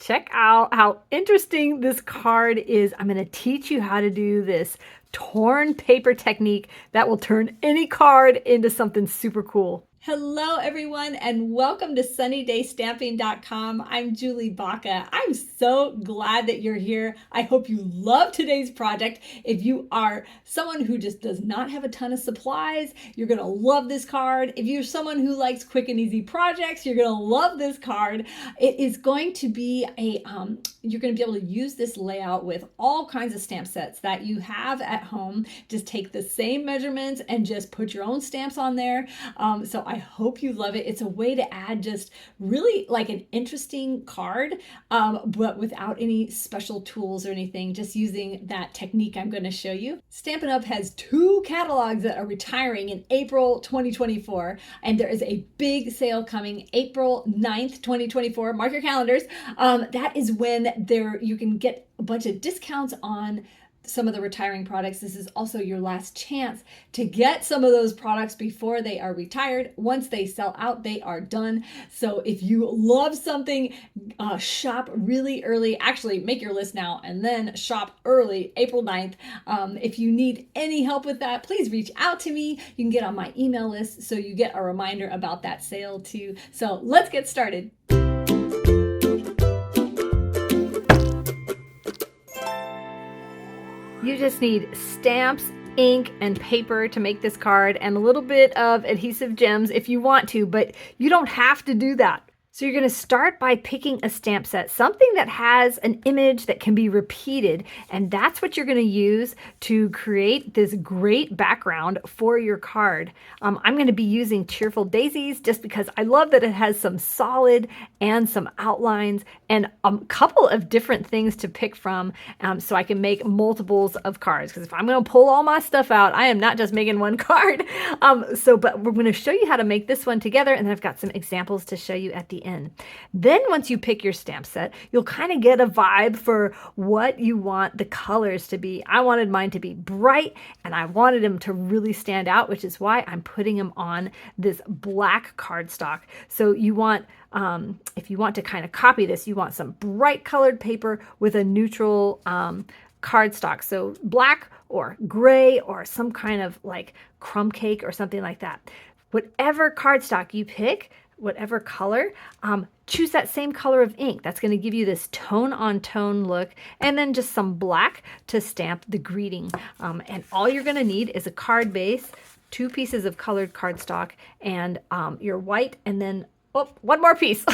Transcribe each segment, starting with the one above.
Check out how interesting this card is. I'm going to teach you how to do this torn paper technique that will turn any card into something super cool. Hello, everyone, and welcome to sunnydaystamping.com. I'm Julie Baca. I'm so glad that you're here. I hope you love today's project. If you are someone who just does not have a ton of supplies, you're going to love this card. If you're someone who likes quick and easy projects, you're going to love this card. It is going to be you're going to be able to use this layout with all kinds of stamp sets that you have at home. Just take the same measurements and just put your own stamps on there. So I hope you love it. It's a way to add just really like an interesting card, but without any special tools or anything, just using that technique I'm going to show you. Stampin' Up! Has 2 catalogs that are retiring in April 2024, and there is a big sale coming April 9th, 2024. Mark your calendars. That is when you can get a bunch of discounts on some of the retiring products. This is also your last chance to get some of those products before they are retired. Once they sell out, they are done. So if you love something, shop really early. Actually, make your list now and then shop early, April 9th. If you need any help with that, please reach out to me. You can get on my email list so you get a reminder about that sale too. So let's get started. You just need stamps, ink, and paper to make this card, and a little bit of adhesive gems if you want to, but you don't have to do that. So you're going to start by picking a stamp set, something that has an image that can be repeated, and that's what you're going to use to create this great background for your card. I'm going to be using Cheerful Daisies just because I love that it has some solid and some outlines and a couple of different things to pick from, so I can make multiples of cards, because if I'm going to pull all my stuff out, I am not just making one card. But we're going to show you how to make this one together, and then I've got some examples to show you at the end. Then once you pick your stamp set, you'll kind of get a vibe for what you want the colors to be. I wanted mine to be bright, and I wanted them to really stand out, which is why I'm putting them on this black cardstock. So you want, if you want to kind of copy this, you want some bright colored paper with a neutral cardstock. So black or gray or some kind of like crumb cake or something like that. Whatever cardstock you pick, whatever color, choose that same color of ink. That's going to give you this tone-on-tone look, and then just some black to stamp the greeting. And all you're going to need is a card base, 2 pieces of colored cardstock, and your white, and then one more piece.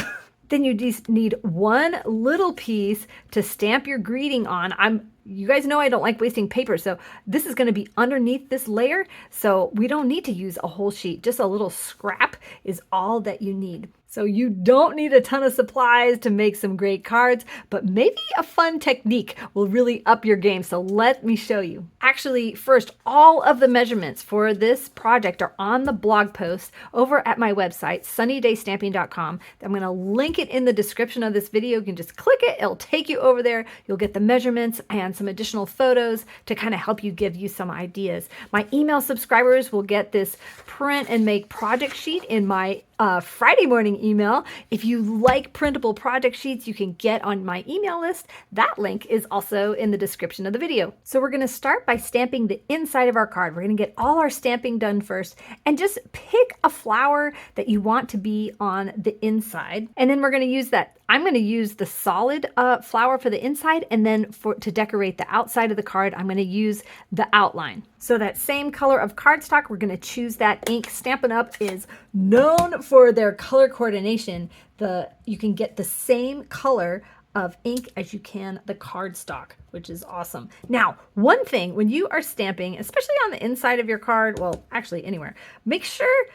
Then you just need 1 little piece to stamp your greeting on. You guys know I don't like wasting paper, so this is going to be underneath this layer, so we don't need to use a whole sheet. Just a little scrap is all that you need. So you don't need a ton of supplies to make some great cards, but maybe a fun technique will really up your game. So let me show you. Actually, first, all of the measurements for this project are on the blog post over at my website, sunnydaystamping.com. I'm going to link it in the description of this video. You can just click it. It'll take you over there. You'll get the measurements and some additional photos to kind of help you, give you some ideas. My email subscribers will get this print and make project sheet in my Friday morning email. If you like printable project sheets you can get on my email list, that link is also in the description of the video. So we're going to start by stamping the inside of our card. We're going to get all our stamping done first, and just pick a flower that you want to be on the inside. And then we're going to use that. I'm going to use the solid flower for the inside, and then to decorate the outside of the card, I'm going to use the outline. So that same color of cardstock, we're going to choose that ink. Stampin' Up! Is known for their color coordination. You can get the same color of ink as you can the cardstock, which is awesome. Now, one thing when you are stamping, especially on the inside of your card, well, actually anywhere, make sure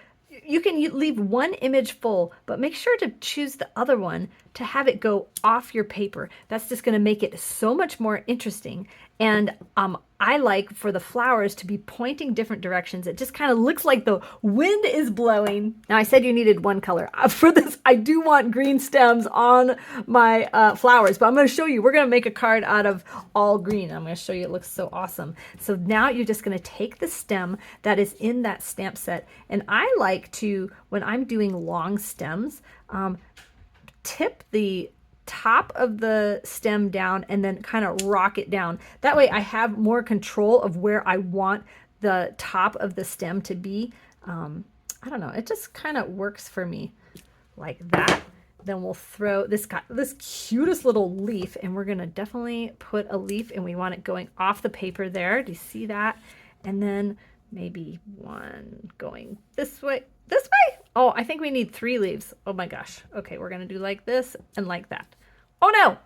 you can leave one image full, but make sure to choose the other one to have it go off your paper. That's just going to make it so much more interesting. And I like for the flowers to be pointing different directions. It just kind of looks like the wind is blowing. Now I said you needed 1 color. For this, I do want green stems on my flowers, but I'm going to show you. We're going to make a card out of all green. I'm going to show you. It looks so awesome. So now you're just going to take the stem that is in that stamp set. And I like to, when I'm doing long stems, tip the top of the stem down and then kind of rock it down. That way I have more control of where I want the top of the stem to be. I don't know, it just kind of works for me like that. Then we'll throw this cutest little leaf, and we're gonna definitely put a leaf, and we want it going off the paper there. Do you see that? And then maybe one going this way. This way? Oh, I think we need 3 leaves. Oh my gosh. Okay, we're gonna do like this and like that. Oh no!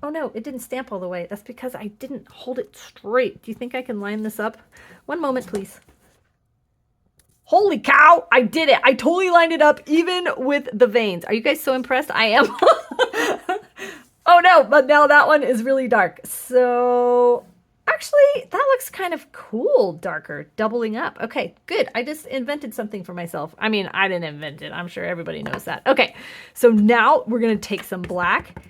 Oh no, it didn't stamp all the way. That's because I didn't hold it straight. Do you think I can line this up? One moment, please. Holy cow, I did it. I totally lined it up even with the veins. Are you guys so impressed? I am. Oh no, but now that one is really dark. So actually, that looks kind of cool, darker, doubling up. Okay, good. I just invented something for myself. I mean, I didn't invent it. I'm sure everybody knows that. Okay, so now we're going to take some black,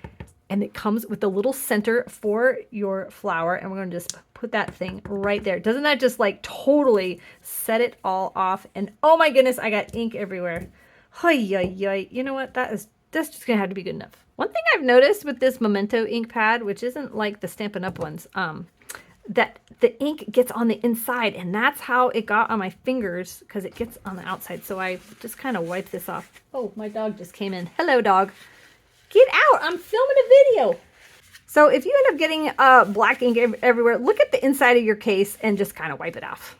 and it comes with a little center for your flower, and we're going to just put that thing right there. Doesn't that just like totally set it all off? And oh my goodness, I got ink everywhere. You know what? That's just going to have to be good enough. One thing I've noticed with this Memento ink pad, which isn't like the Stampin' Up! Ones, that the ink gets on the inside, and that's how it got on my fingers, because it gets on the outside. So I just kind of wipe this off. Oh, my dog just came in. Hello, dog. Get out. I'm filming a video. So if you end up getting black ink everywhere, look at the inside of your case and just kind of wipe it off.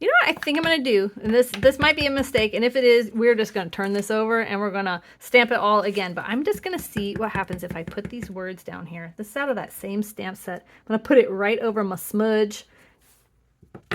You know what I think I'm going to do? And this might be a mistake. And if it is, we're just going to turn this over and we're going to stamp it all again. But I'm just going to see what happens if I put these words down here. This is out of that same stamp set. I'm going to put it right over my smudge.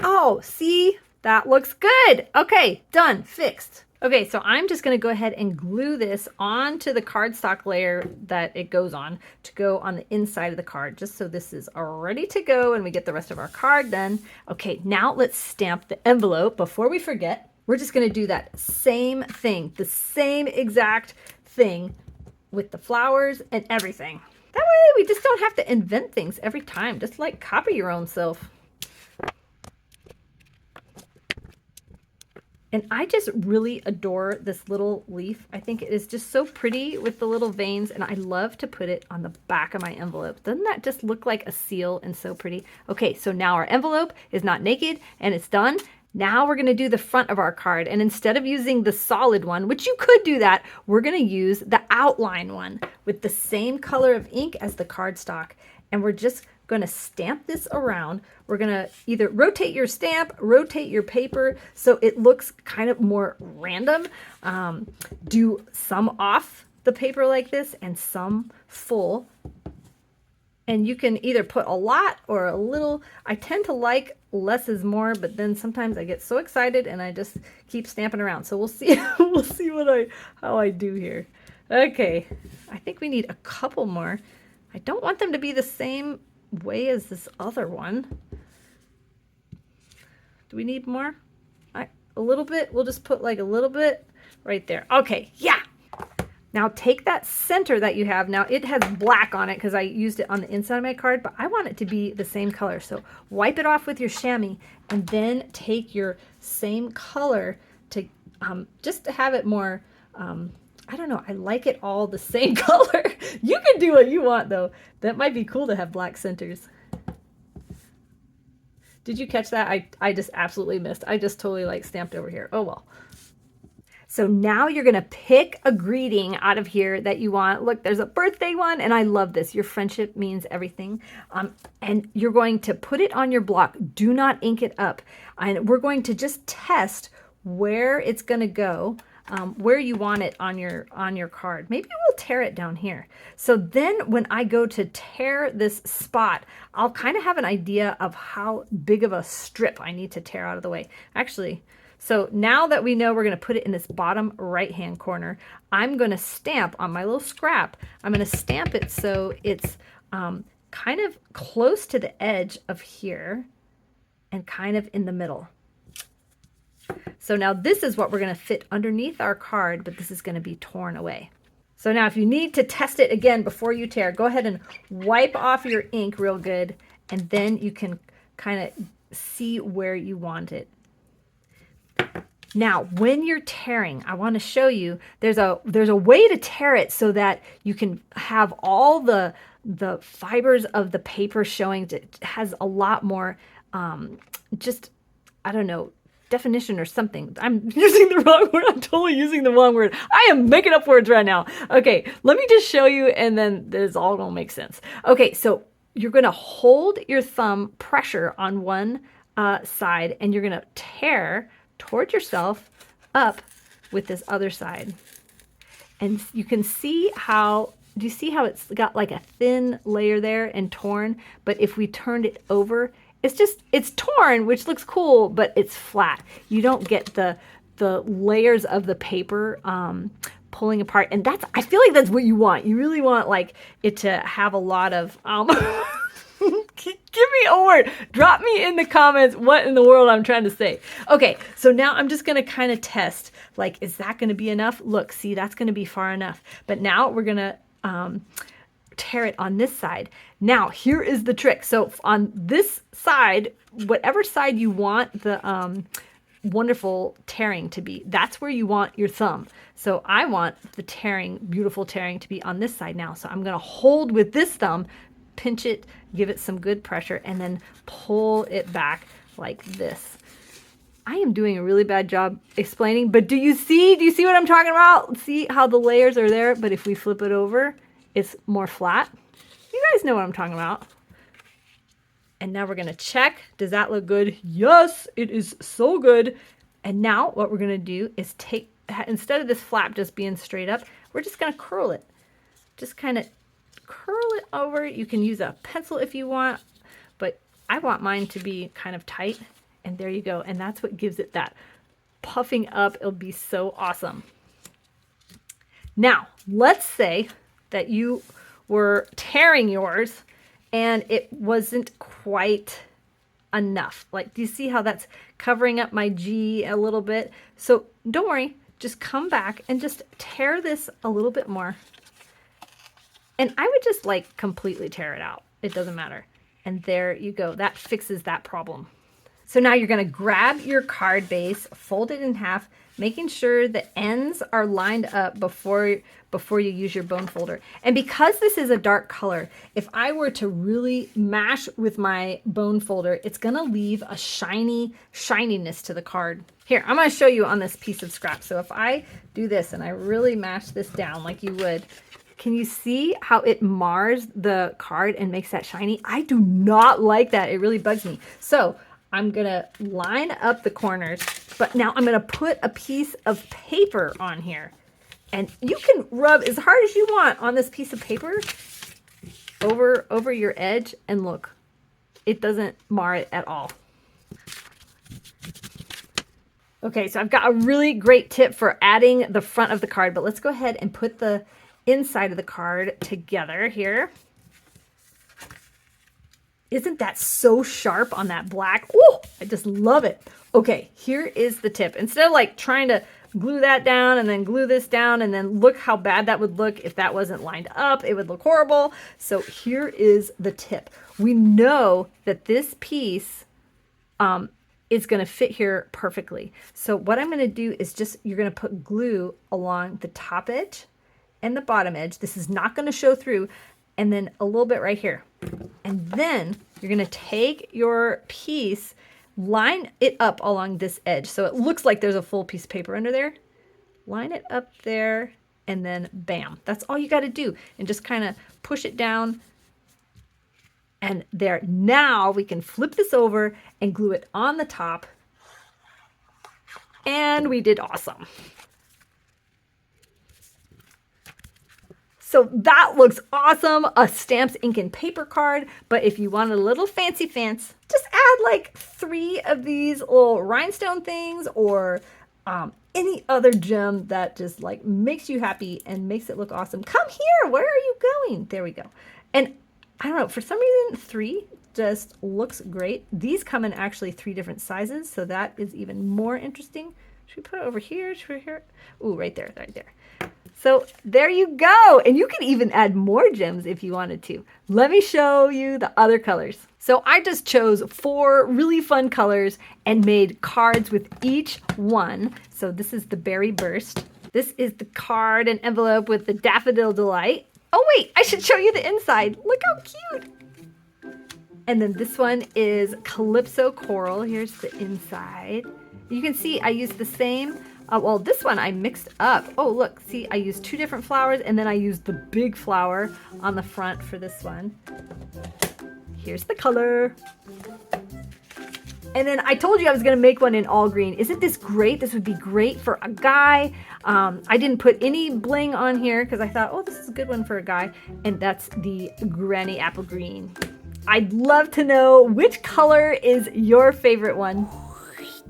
Oh, see? That looks good. Okay, done. Fixed. Okay, so I'm just going to go ahead and glue this onto the cardstock layer that it goes on to go on the inside of the card, just so this is ready to go and we get the rest of our card done. Okay, now let's stamp the envelope. Before we forget, we're just going to do that same thing, the same exact thing with the flowers and everything. That way we just don't have to invent things every time. Just like copy your own self. And I just really adore this little leaf. I think it is just so pretty with the little veins, and I love to put it on the back of my envelope. Doesn't that just look like a seal and so pretty? Okay, so now our envelope is not naked and it's done. Now we're gonna do the front of our card, and instead of using the solid one, which you could do that, we're gonna use the outline one with the same color of ink as the cardstock. And we're just gonna stamp this around. We're gonna either rotate your stamp, rotate your paper so it looks kind of more random. Do some off the paper like this and some full. And you can either put a lot or a little. I tend to like less is more, but then sometimes I get so excited and I just keep stamping around. So we'll see. We'll see how I do here. Okay, I think we need a couple more. I don't want them to be the same way as this other one. Do we need more? A little bit. We'll just put like a little bit right there. Okay, yeah. Now take that center that you have. Now it has black on it because I used it on the inside of my card, but I want it to be the same color. So wipe it off with your chamois and then take your same color to just to have it more, I don't know, I like it all the same color. You can do what you want though. That might be cool to have black centers. Did you catch that? I just absolutely missed. I just totally like stamped over here. Oh well. So now you're gonna pick a greeting out of here that you want. Look, there's a birthday one, and I love this. Your friendship means everything. And you're going to put it on your block. Do not ink it up. And we're going to just test where it's gonna go, where you want it on your card. Maybe we'll tear it down here. So then when I go to tear this spot, I'll kind of have an idea of how big of a strip I need to tear out of the way. Actually, so now that we know we're going to put it in this bottom right-hand corner, I'm going to stamp on my little scrap. I'm going to stamp it so it's kind of close to the edge of here and kind of in the middle. So now this is what we're going to fit underneath our card, but this is going to be torn away. So now if you need to test it again before you tear, go ahead and wipe off your ink real good, and then you can kind of see where you want it. Now, when you're tearing, I want to show you there's a way to tear it so that you can have all the fibers of the paper showing. It has a lot more just, I don't know, definition or something. I'm using the wrong word. I'm totally using the wrong word. I am making up words right now. Okay, let me just show you and then this all gonna make sense. Okay, so you're gonna hold your thumb pressure on one side and you're gonna tear towards yourself up with this other side. And you can see how, do you see how it's got like a thin layer there and torn? But if we turned it over, it's torn, which looks cool, but it's flat. You don't get the layers of the paper pulling apart. And I feel like that's what you want. You really want like it to have a lot of, give me a word. Drop me in the comments what in the world I'm trying to say. Okay, so now I'm just going to kind of test, like, is that going to be enough? Look, see, that's going to be far enough. But now we're going to tear it on this side. Now, here is the trick. So on this side, whatever side you want the wonderful tearing to be, that's where you want your thumb. So I want the tearing, beautiful tearing to be on this side now. So I'm going to hold with this thumb, pinch it, give it some good pressure, and then pull it back like this. I am doing a really bad job explaining, but do you see what I'm talking about? See how the layers are there, but if we flip it over, it's more flat. You guys know what I'm talking about. And now we're gonna check, does that look good? Yes, it is so good. And now what we're gonna do is take, instead of this flap just being straight up, we're just gonna curl it. Just kind of curl it over. You can use a pencil if you want, but I want mine to be kind of tight. And there you go. And that's what gives it that puffing up. It'll be so awesome. Now, let's say that you were tearing yours and it wasn't quite enough. Like, do you see how that's covering up my G a little bit? So don't worry, just come back and just tear this a little bit more. And I would just like completely tear it out. It doesn't matter. And there you go. That fixes that problem. So now you're going to grab your card base, fold it in half, making sure the ends are lined up before you use your bone folder. And because this is a dark color, if I were to really mash with my bone folder, it's going to leave a shininess to the card. Here, I'm going to show you on this piece of scrap. So if I do this and I really mash this down like you would, can you see how it mars the card and makes that shiny? I do not like that. It really bugs me. So I'm going to line up the corners, but now I'm going to put a piece of paper on here. And you can rub as hard as you want on this piece of paper over your edge, and look, it doesn't mar it at all. Okay, so I've got a really great tip for adding the front of the card, but let's go ahead and put the inside of the card together here. Isn't that so sharp on that black? Oh, I just love it. Okay, here is the tip. Instead of like trying to glue that down and then glue this down and then look how bad that would look if that wasn't lined up, it would look horrible. So here is the tip. We know that this piece is going to fit here perfectly. So what I'm going to do is you're going to put glue along the top edge and the bottom edge. This is not going to show through. And then a little bit right here. And then you're going to take your piece, line it up along this edge. So it looks like there's a full piece of paper under there. Line it up there and then bam. That's all you got to do. And just kind of push it down. And there. Now we can flip this over and glue it on the top. And we did awesome. So that looks awesome, a stamps, ink, and paper card. But if you want a little fancy, just add like 3 of these little rhinestone things or any other gem that just like makes you happy and makes it look awesome. Come here, where are you going? There we go. And I don't know, for some reason 3 just looks great. These come in actually 3 different sizes, so that is even more interesting. Should we put it over here? Should we here? Ooh, right there, right there. So there you go. And you can even add more gems if you wanted to. Let me show you the other colors. So I just chose 4 really fun colors and made cards with each one. So this is the Berry Burst. This is the card and envelope with the Daffodil Delight. Oh wait, I should show you the inside. Look how cute. And then this one is Calypso Coral. Here's the inside. You can see I used the same. Well, this one I mixed up. Oh, look, see, I used 2 different flowers and then I used the big flower on the front for this one. Here's the color. And then I told you I was gonna make one in all green. Isn't this great? This would be great for a guy. I didn't put any bling on here because I thought, oh, this is a good one for a guy. And that's the Granny Apple Green. I'd love to know which color is your favorite one.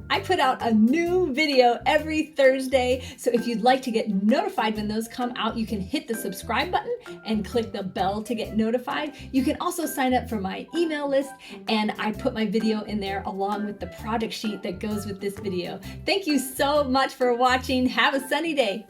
I put out a new video every Thursday, so if you'd like to get notified when those come out, you can hit the subscribe button and click the bell to get notified. You can also sign up for my email list, and I put my video in there along with the project sheet that goes with this video. Thank you so much for watching. Have a sunny day.